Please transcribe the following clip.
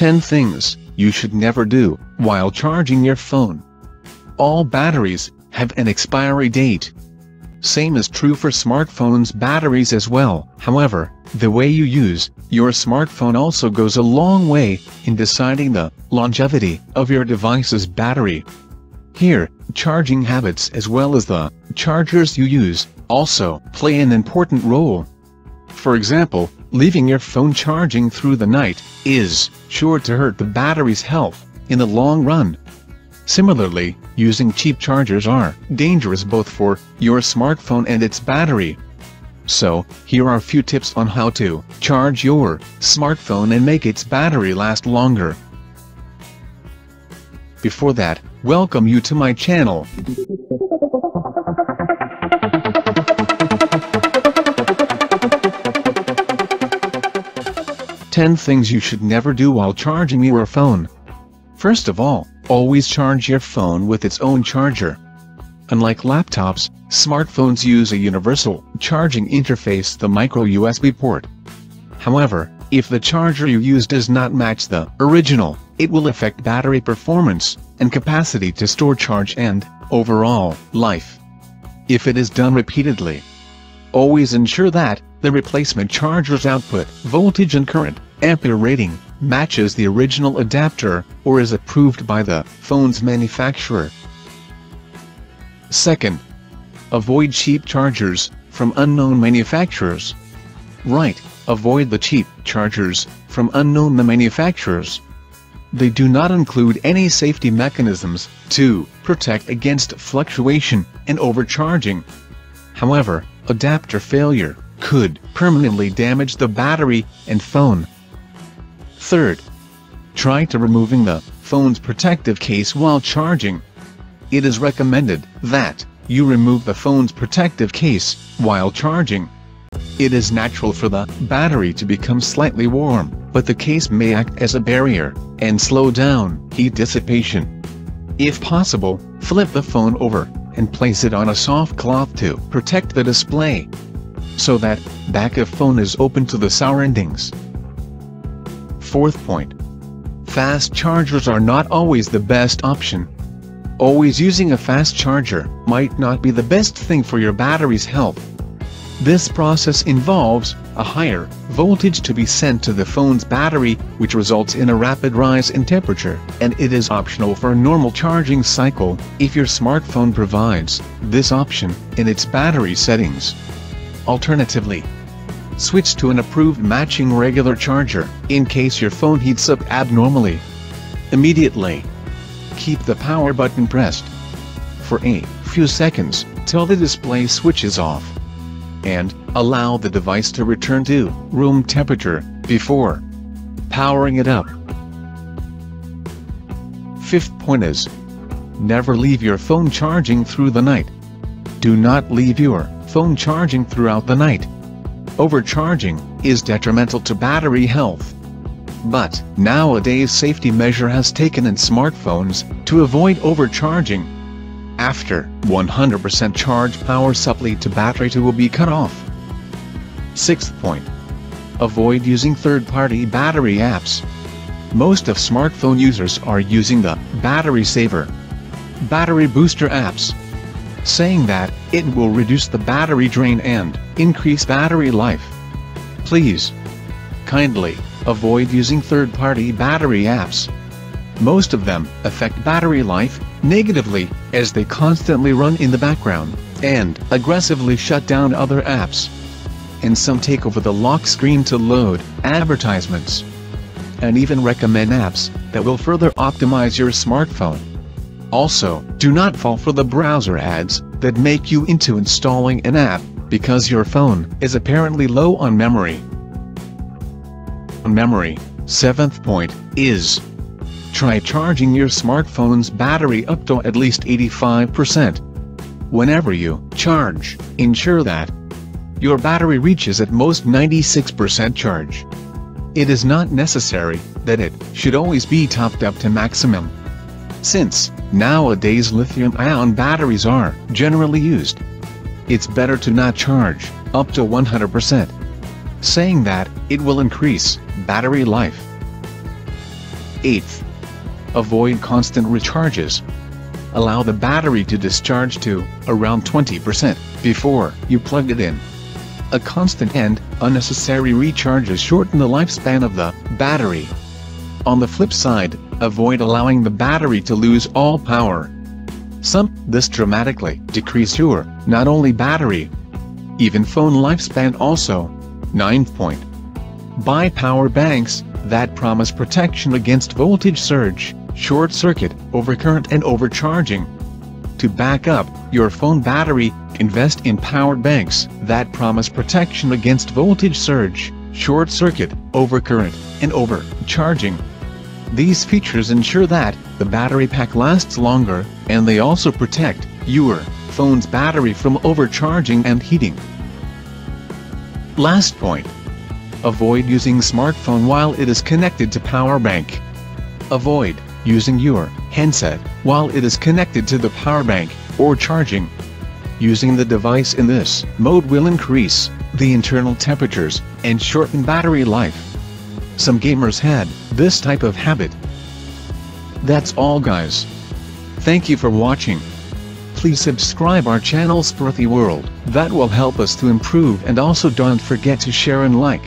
10 things you should never do while charging your phone. All batteries have an expiry date. Same is true for smartphones' batteries as well. However, the way you use your smartphone also goes a long way in deciding the longevity of your device's battery. Here, charging habits as well as the chargers you use also play an important role. For example, leaving your phone charging through the night is sure to hurt the battery's health in the long run. Similarly, using cheap chargers are dangerous both for your smartphone and its battery. So, here are a few tips on how to charge your smartphone and make its battery last longer. Before that, welcome you to my channel. Ten things you should never do while charging your phone. First of all, always charge your phone with its own charger. Unlike laptops, smartphones use a universal charging interface, the micro USB port. However, if the charger you use does not match the original, it will affect battery performance and capacity to store charge and overall life. If it is done repeatedly, always ensure that the replacement charger's output voltage and current ampere rating matches the original adapter or is approved by the phone's manufacturer. Second, avoid cheap chargers from unknown manufacturers. Right, avoid the cheap chargers from unknown manufacturers. They do not include any safety mechanisms to protect against fluctuation and overcharging. However, adapter failure could permanently damage the battery and phone. Third, try to removing the phone's protective case while charging. It is recommended that you remove the phone's protective case while charging. It is natural for the battery to become slightly warm, but the case may act as a barrier and slow down heat dissipation. If possible, flip the phone over and place it on a soft cloth to protect the display, so that back of phone is open to the surroundings. Fourth point. Fast chargers are not always the best option. Always using a fast charger might not be the best thing for your battery's health. This process involves a higher voltage to be sent to the phone's battery, which results in a rapid rise in temperature, and it is optional for a normal charging cycle if your smartphone provides this option in its battery settings. Alternatively, switch to an approved matching regular charger in case your phone heats up abnormally. Immediately, keep the power button pressed for a few seconds till the display switches off, and allow the device to return to room temperature before powering it up. Fifth point is, never leave your phone charging through the night. Do not leave your phone charging throughout the night. Overcharging is detrimental to battery health. But nowadays safety measure has taken in smartphones to avoid overcharging. After 100% charge, power supply to battery will be cut off. Sixth point. Avoid using third-party battery apps. Most of smartphone users are using the Battery Saver, Battery Booster apps, saying that it will reduce the battery drain and increase battery life. Please kindly avoid using third-party battery apps. Most of them affect battery life negatively, as they constantly run in the background and aggressively shut down other apps. And some take over the lock screen to load advertisements, and even recommend apps that will further optimize your smartphone. Also, do not fall for the browser ads that make you into installing an app because your phone is apparently low on memory. Seventh point is, try charging your smartphone's battery up to at least 85%. Whenever you charge, ensure that your battery reaches at most 96% charge. It is not necessary that it should always be topped up to maximum, since nowadays lithium-ion batteries are generally used. It's better to not charge up to 100%, saying that it will increase battery life. 8th. Avoid constant recharges. Allow the battery to discharge to around 20% before you plug it in. A constant and unnecessary recharges shorten the lifespan of the battery. On the flip side, avoid allowing the battery to lose all power. This dramatically decrease your, not only battery, even phone lifespan also. 9th point. Buy power banks that promise protection against voltage surge, short circuit, overcurrent and overcharging. To back up your phone battery, invest in power banks that promise protection against voltage surge, short circuit, overcurrent, and overcharging. These features ensure that the battery pack lasts longer, and they also protect your phone's battery from overcharging and heating. Last point. Avoid using smartphone while it is connected to power bank. Avoid using your handset while it is connected to the power bank or charging. Using the device in this mode will increase the internal temperatures and shorten battery life. Some gamers had this type of habit. That's all guys. Thank you for watching. Please subscribe our channel Spruthy World, that will help us to improve, and also don't forget to share and like.